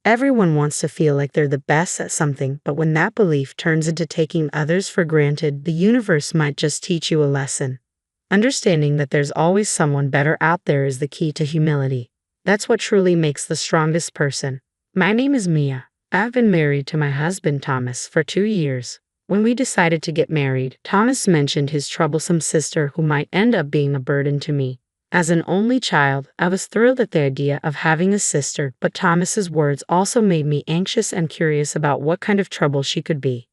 Everyone wants to feel like they're the best at something, but when that belief turns into taking others for granted, the universe might just teach you a lesson. Understanding that there's always someone better out there is the key to humility. That's what truly makes the strongest person. My name is Mia. I've been married to my husband Thomas for 2 years. When we decided to get married, Thomas mentioned his troublesome sister who might end up being a burden to me. As an only child, I was thrilled at the idea of having a sister, but Thomas's words also made me anxious and curious about what kind of trouble she could be.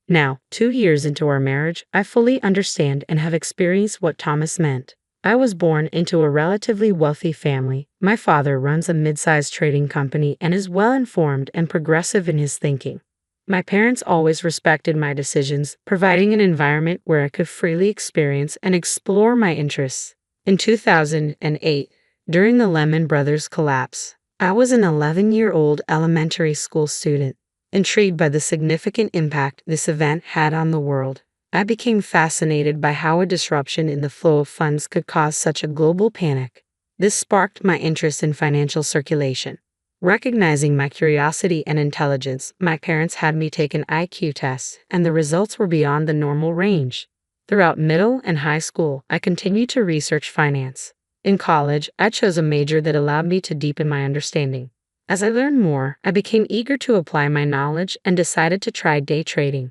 Now, 2 years into our marriage, I fully understand and have experienced what Thomas meant. I was born into a relatively wealthy family. My father runs a mid-sized trading company and is well-informed and progressive in his thinking. My parents always respected my decisions, providing an environment where I could freely experience and explore my interests. In 2008, during the Lehman Brothers collapse, I was an 11-year-old elementary school student. Intrigued by the significant impact this event had on the world, I became fascinated by how a disruption in the flow of funds could cause such a global panic. This sparked my interest in financial circulation. Recognizing my curiosity and intelligence, my parents had me take an IQ test, and the results were beyond the normal range. Throughout middle and high school, I continued to research finance. In college, I chose a major that allowed me to deepen my understanding. As I learned more, I became eager to apply my knowledge and decided to try day trading.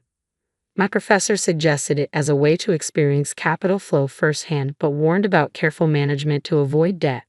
My professor suggested it as a way to experience capital flow firsthand, but warned about careful management to avoid debt.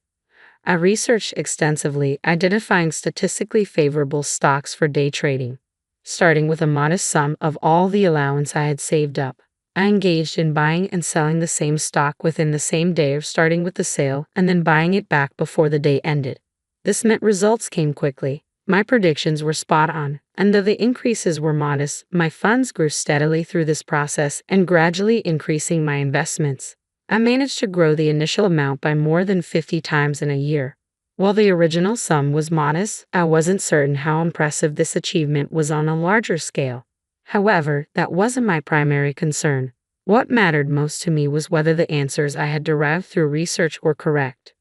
I researched extensively, identifying statistically favorable stocks for day trading. Starting with a modest sum of all the allowance I had saved up, I engaged in buying and selling the same stock within the same day, or starting with the sale and then buying it back before the day ended. This meant results came quickly. My predictions were spot on, and though the increases were modest, my funds grew steadily through this process and gradually increasing my investments. I managed to grow the initial amount by more than 50 times in a year. While the original sum was modest, I wasn't certain how impressive this achievement was on a larger scale. However, that wasn't my primary concern. What mattered most to me was whether the answers I had derived through research were correct.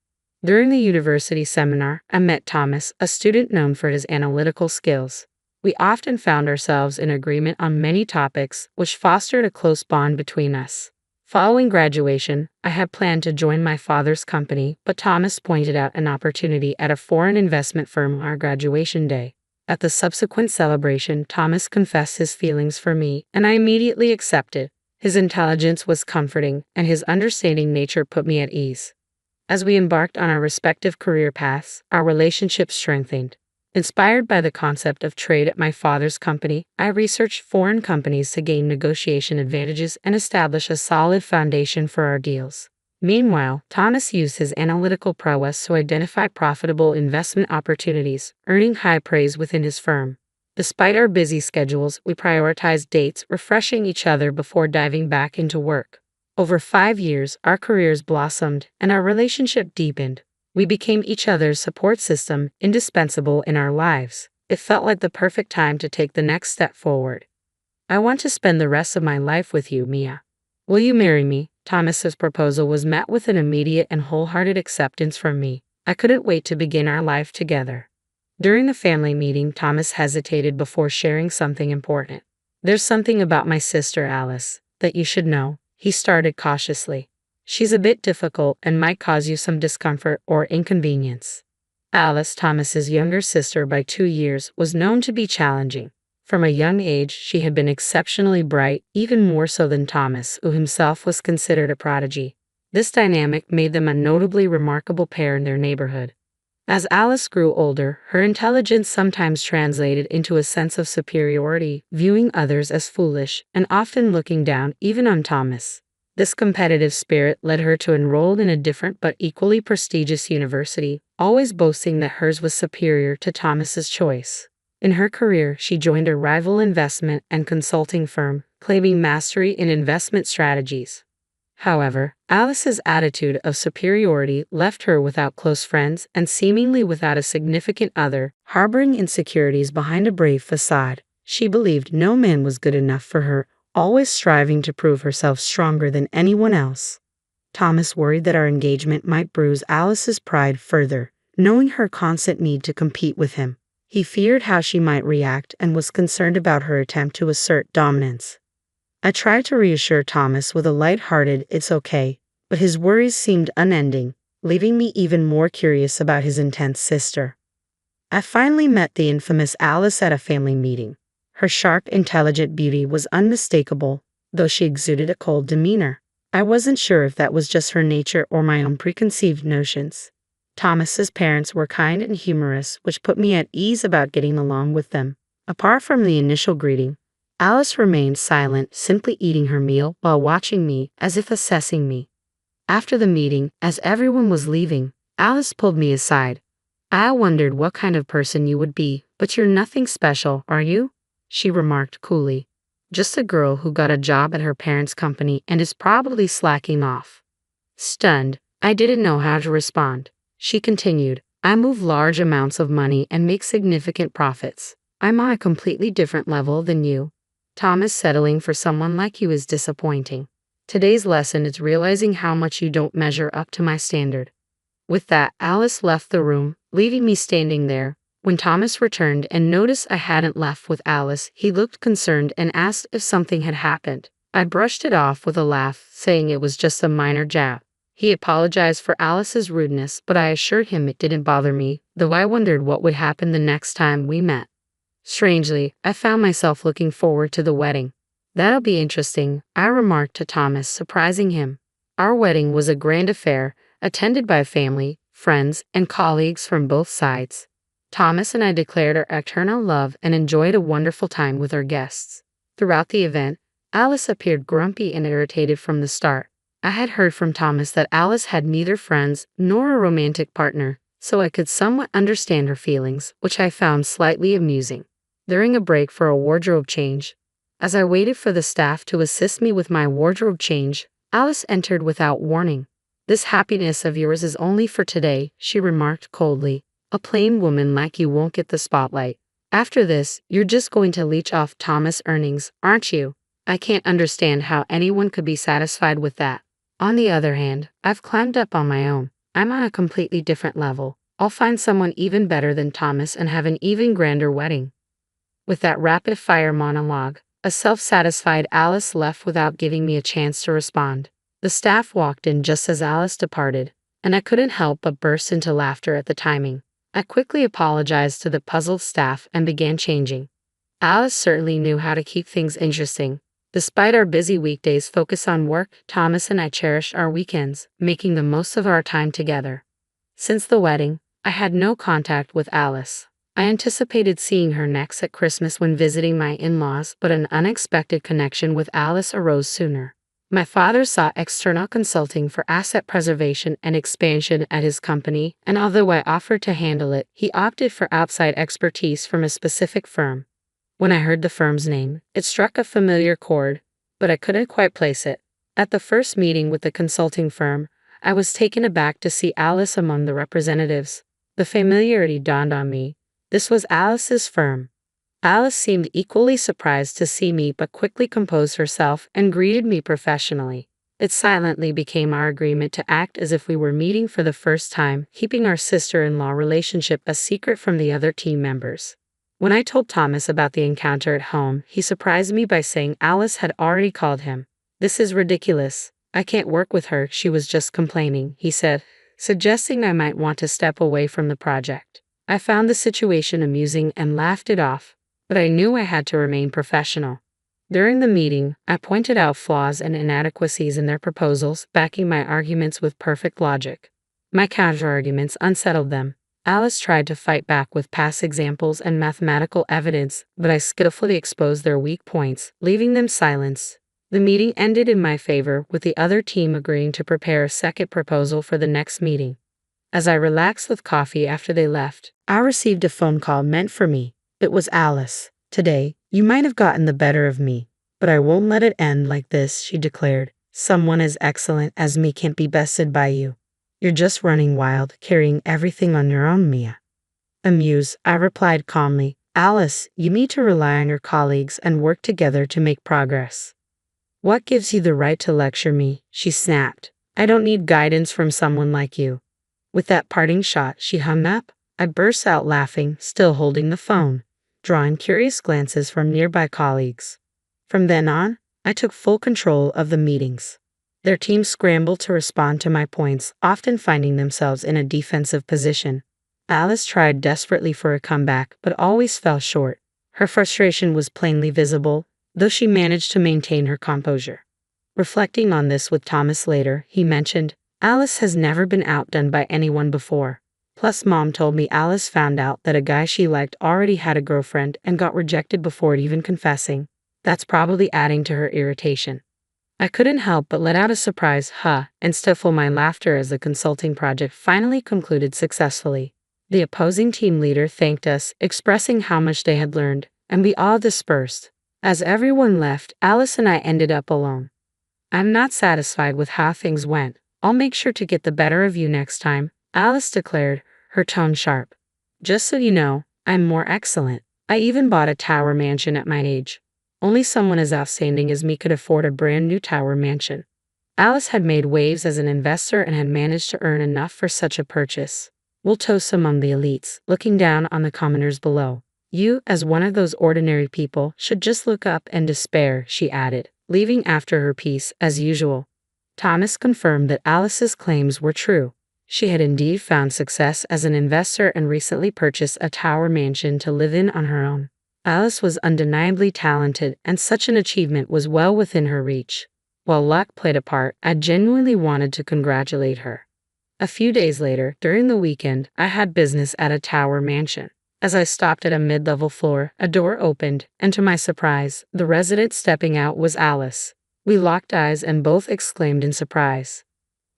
During the university seminar, I met Thomas, a student known for his analytical skills. We often found ourselves in agreement on many topics, which fostered a close bond between us. Following graduation, I had planned to join my father's company, but Thomas pointed out an opportunity at a foreign investment firm on our graduation day. At the subsequent celebration, Thomas confessed his feelings for me, and I immediately accepted. His intelligence was comforting, and his understanding nature put me at ease. As we embarked on our respective career paths, our relationship strengthened. Inspired by the concept of trade at my father's company, I researched foreign companies to gain negotiation advantages and establish a solid foundation for our deals. Meanwhile, Thomas used his analytical prowess to identify profitable investment opportunities, earning high praise within his firm. Despite our busy schedules, we prioritized dates, refreshing each other before diving back into work. Over 5 years, our careers blossomed and our relationship deepened. We became each other's support system, indispensable in our lives. It felt like the perfect time to take the next step forward. I want to spend the rest of my life with you, Mia. Will you marry me? Thomas's proposal was met with an immediate and wholehearted acceptance from me. I couldn't wait to begin our life together. During the family meeting, Thomas hesitated before sharing something important. There's something about my sister Alice that you should know, he started cautiously. She's a bit difficult and might cause you some discomfort or inconvenience. Alice, Thomas's younger sister by 2 years, was known to be challenging. From a young age, she had been exceptionally bright, even more so than Thomas, who himself was considered a prodigy. This dynamic made them a notably remarkable pair in their neighborhood. As Alice grew older, her intelligence sometimes translated into a sense of superiority, viewing others as foolish and often looking down even on Thomas. This competitive spirit led her to enroll in a different but equally prestigious university, always boasting that hers was superior to Thomas's choice. In her career, she joined a rival investment and consulting firm, claiming mastery in investment strategies. However, Alice's attitude of superiority left her without close friends and seemingly without a significant other, harboring insecurities behind a brave facade. She believed no man was good enough for her, always striving to prove herself stronger than anyone else. Thomas worried that our engagement might bruise Alice's pride further, knowing her constant need to compete with him. He feared how she might react and was concerned about her attempt to assert dominance. I tried to reassure Thomas with a light-hearted "it's okay," but his worries seemed unending, leaving me even more curious about his intense sister. I finally met the infamous Alice at a family meeting. Her sharp, intelligent beauty was unmistakable, though she exuded a cold demeanor. I wasn't sure if that was just her nature or my own preconceived notions. Thomas's parents were kind and humorous, which put me at ease about getting along with them. Apart from the initial greeting, Alice remained silent, simply eating her meal while watching me, as if assessing me. After the meeting, as everyone was leaving, Alice pulled me aside. "I wondered what kind of person you would be, but you're nothing special, are you?" she remarked coolly. "Just a girl who got a job at her parents' company and is probably slacking off." Stunned, I didn't know how to respond. She continued, "I move large amounts of money and make significant profits. I'm on a completely different level than you. Thomas, settling for someone like you is disappointing. Today's lesson is realizing how much you don't measure up to my standard." With that, Alice left the room, leaving me standing there. When Thomas returned and noticed I hadn't left with Alice, he looked concerned and asked if something had happened. I brushed it off with a laugh, saying it was just a minor jab. He apologized for Alice's rudeness, but I assured him it didn't bother me, though I wondered what would happen the next time we met. Strangely, I found myself looking forward to the wedding. "That'll be interesting," I remarked to Thomas, surprising him. Our wedding was a grand affair, attended by family, friends, and colleagues from both sides. Thomas and I declared our eternal love and enjoyed a wonderful time with our guests. Throughout the event, Alice appeared grumpy and irritated from the start. I had heard from Thomas that Alice had neither friends nor a romantic partner, so I could somewhat understand her feelings, which I found slightly amusing. During a break for a wardrobe change, as I waited for the staff to assist me with my wardrobe change, Alice entered without warning. "This happiness of yours is only for today," she remarked coldly. "A plain woman like you won't get the spotlight. After this, you're just going to leech off Thomas' earnings, aren't you? I can't understand how anyone could be satisfied with that. On the other hand, I've climbed up on my own. I'm on a completely different level. I'll find someone even better than Thomas and have an even grander wedding." With that rapid-fire monologue, a self-satisfied Alice left without giving me a chance to respond. The staff walked in just as Alice departed, and I couldn't help but burst into laughter at the timing. I quickly apologized to the puzzled staff and began changing. Alice certainly knew how to keep things interesting. Despite our busy weekdays focused on work, Thomas and I cherished our weekends, making the most of our time together. Since the wedding, I had no contact with Alice. I anticipated seeing her next at Christmas when visiting my in-laws, but an unexpected connection with Alice arose sooner. My father sought external consulting for asset preservation and expansion at his company, and although I offered to handle it, he opted for outside expertise from a specific firm. When I heard the firm's name, it struck a familiar chord, but I couldn't quite place it. At the first meeting with the consulting firm, I was taken aback to see Alice among the representatives. The familiarity dawned on me. This was Alice's firm. Alice seemed equally surprised to see me but quickly composed herself and greeted me professionally. It silently became our agreement to act as if we were meeting for the first time, keeping our sister-in-law relationship a secret from the other team members. When I told Thomas about the encounter at home, he surprised me by saying Alice had already called him. "This is ridiculous. I can't work with her, she was just complaining," he said, suggesting I might want to step away from the project. I found the situation amusing and laughed it off, but I knew I had to remain professional. During the meeting, I pointed out flaws and inadequacies in their proposals, backing my arguments with perfect logic. My counterarguments unsettled them. Alice tried to fight back with past examples and mathematical evidence, but I skillfully exposed their weak points, leaving them silenced. The meeting ended in my favor, with the other team agreeing to prepare a second proposal for the next meeting. As I relaxed with coffee after they left, I received a phone call meant for me. It was Alice. "Today, you might have gotten the better of me, but I won't let it end like this," she declared. "Someone as excellent as me can't be bested by you. You're just running wild, carrying everything on your own, Mia." Amused, I replied calmly, "Alice, you need to rely on your colleagues and work together to make progress." "What gives you the right to lecture me?" she snapped. "I don't need guidance from someone like you." With that parting shot, she hung up. I burst out laughing, still holding the phone, drawing curious glances from nearby colleagues. From then on, I took full control of the meetings. Their teams scrambled to respond to my points, often finding themselves in a defensive position. Alice tried desperately for a comeback, but always fell short. Her frustration was plainly visible, though she managed to maintain her composure. Reflecting on this with Thomas later, he mentioned, "Alice has never been outdone by anyone before. Plus, Mom told me Alice found out that a guy she liked already had a girlfriend and got rejected before even confessing. That's probably adding to her irritation." I couldn't help but let out a surprise "huh" and stifle my laughter as the consulting project finally concluded successfully. The opposing team leader thanked us, expressing how much they had learned, and we all dispersed. As everyone left, Alice and I ended up alone. "I'm not satisfied with how things went. I'll make sure to get the better of you next time," Alice declared, her tone sharp. "Just so you know, I'm more excellent. I even bought a tower mansion at my age. Only someone as outstanding as me could afford a brand new tower mansion." Alice had made waves as an investor and had managed to earn enough for such a purchase. "We'll toast among the elites," looking down on the commoners below. "You, as one of those ordinary people, should just look up and despair," she added, leaving after her piece, as usual. Thomas confirmed that Alice's claims were true. She had indeed found success as an investor and recently purchased a tower mansion to live in on her own. Alice was undeniably talented, and such an achievement was well within her reach. While luck played a part, I genuinely wanted to congratulate her. A few days later, during the weekend, I had business at a tower mansion. As I stopped at a mid-level floor, a door opened, and to my surprise, the resident stepping out was Alice. We locked eyes and both exclaimed in surprise.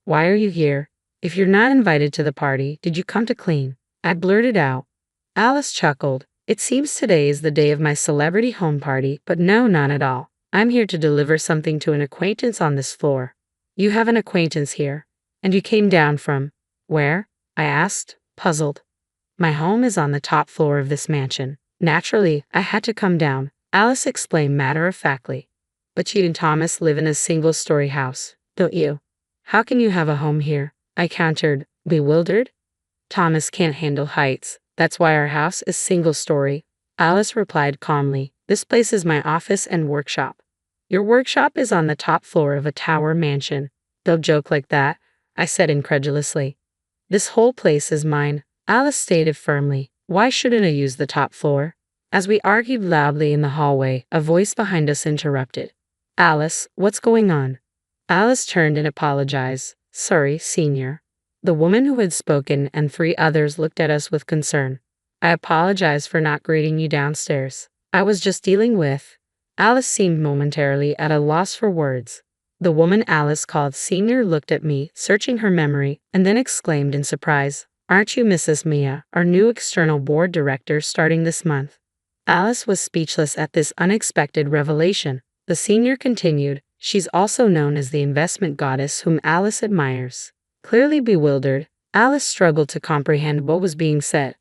"Why are you here? If you're not invited to the party, did you come to clean?" I blurted out. Alice chuckled. "It seems today is the day of my celebrity home party, but no, not at all. I'm here to deliver something to an acquaintance on this floor." "You have an acquaintance here? And you came down from where?" I asked, puzzled. "My home is on the top floor of this mansion. Naturally, I had to come down," Alice explained matter-of-factly. "But you and Thomas live in a single-story house, don't you? How can you have a home here?" I countered, bewildered. "Thomas can't handle heights. That's why our house is single-story," Alice replied calmly. "This place is my office and workshop." "Your workshop is on the top floor of a tower mansion. Don't joke like that," I said incredulously. "This whole place is mine," Alice stated firmly. "Why shouldn't I use the top floor?" As we argued loudly in the hallway, a voice behind us interrupted. "Alice, what's going on?" Alice turned and apologized. "Sorry, Senior." The woman who had spoken and 3 others looked at us with concern. "I apologize for not greeting you downstairs. I was just dealing with—" Alice seemed momentarily at a loss for words. The woman Alice called Senior looked at me, searching her memory, and then exclaimed in surprise, "Aren't you Mrs. Mia, our new external board director starting this month?" Alice was speechless at this unexpected revelation. The senior continued, "She's also known as the investment goddess whom Alice admires." Clearly bewildered, Alice struggled to comprehend what was being said.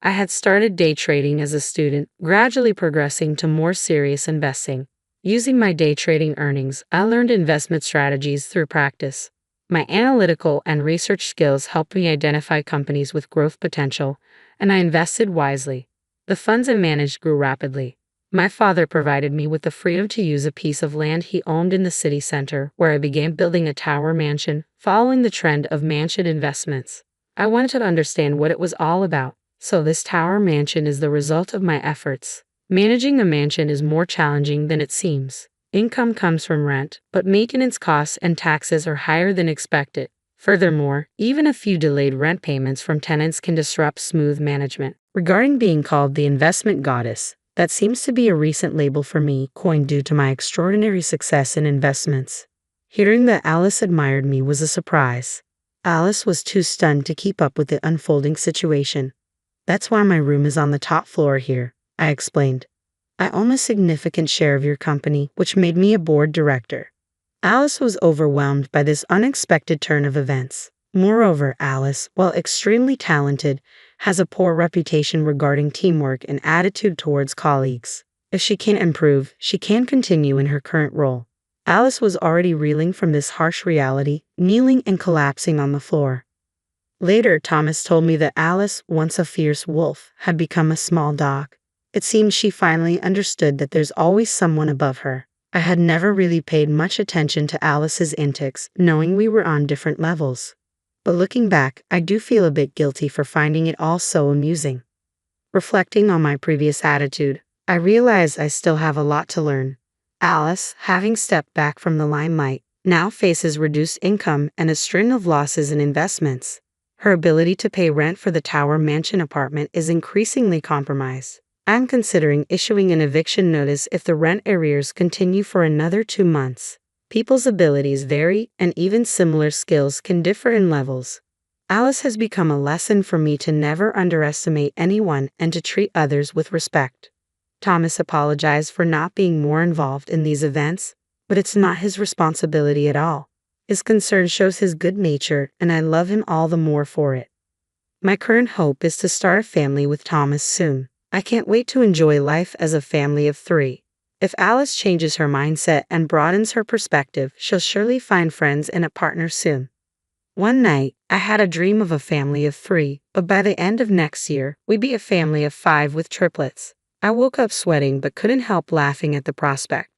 I had started day trading as a student, gradually progressing to more serious investing. Using my day trading earnings, I learned investment strategies through practice. My analytical and research skills helped me identify companies with growth potential, and I invested wisely. The funds I managed grew rapidly. My father provided me with the freedom to use a piece of land he owned in the city center, where I began building a tower mansion, following the trend of mansion investments. I wanted to understand what it was all about, so this tower mansion is the result of my efforts. Managing a mansion is more challenging than it seems. Income comes from rent, but maintenance costs and taxes are higher than expected. Furthermore, even a few delayed rent payments from tenants can disrupt smooth management. Regarding being called the investment goddess, that seems to be a recent label for me, coined due to my extraordinary success in investments. Hearing that Alice admired me was a surprise. Alice was too stunned to keep up with the unfolding situation. "That's why my room is on the top floor here," I explained. "I own a significant share of your company, which made me a board director." Alice was overwhelmed by this unexpected turn of events. Moreover, Alice, while extremely talented, has a poor reputation regarding teamwork and attitude towards colleagues. If she can improve, she can continue in her current role. Alice was already reeling from this harsh reality, kneeling and collapsing on the floor. Later, Thomas told me that Alice, once a fierce wolf, had become a small dog. It seemed she finally understood that there's always someone above her. I had never really paid much attention to Alice's antics, knowing we were on different levels. But looking back, I do feel a bit guilty for finding it all so amusing. Reflecting on my previous attitude, I realize I still have a lot to learn. Alice, having stepped back from the limelight, now faces reduced income and a string of losses in investments. Her ability to pay rent for the Tower Mansion apartment is increasingly compromised. I'm considering issuing an eviction notice if the rent arrears continue for another 2 months. People's abilities vary, and even similar skills can differ in levels. Alice has become a lesson for me to never underestimate anyone and to treat others with respect. Thomas apologized for not being more involved in these events, but it's not his responsibility at all. His concern shows his good nature, and I love him all the more for it. My current hope is to start a family with Thomas soon. I can't wait to enjoy life as a family of 3. If Alice changes her mindset and broadens her perspective, she'll surely find friends and a partner soon. One night, I had a dream of a family of 3, but by the end of next year, we'd be a family of 5 with triplets. I woke up sweating but couldn't help laughing at the prospect.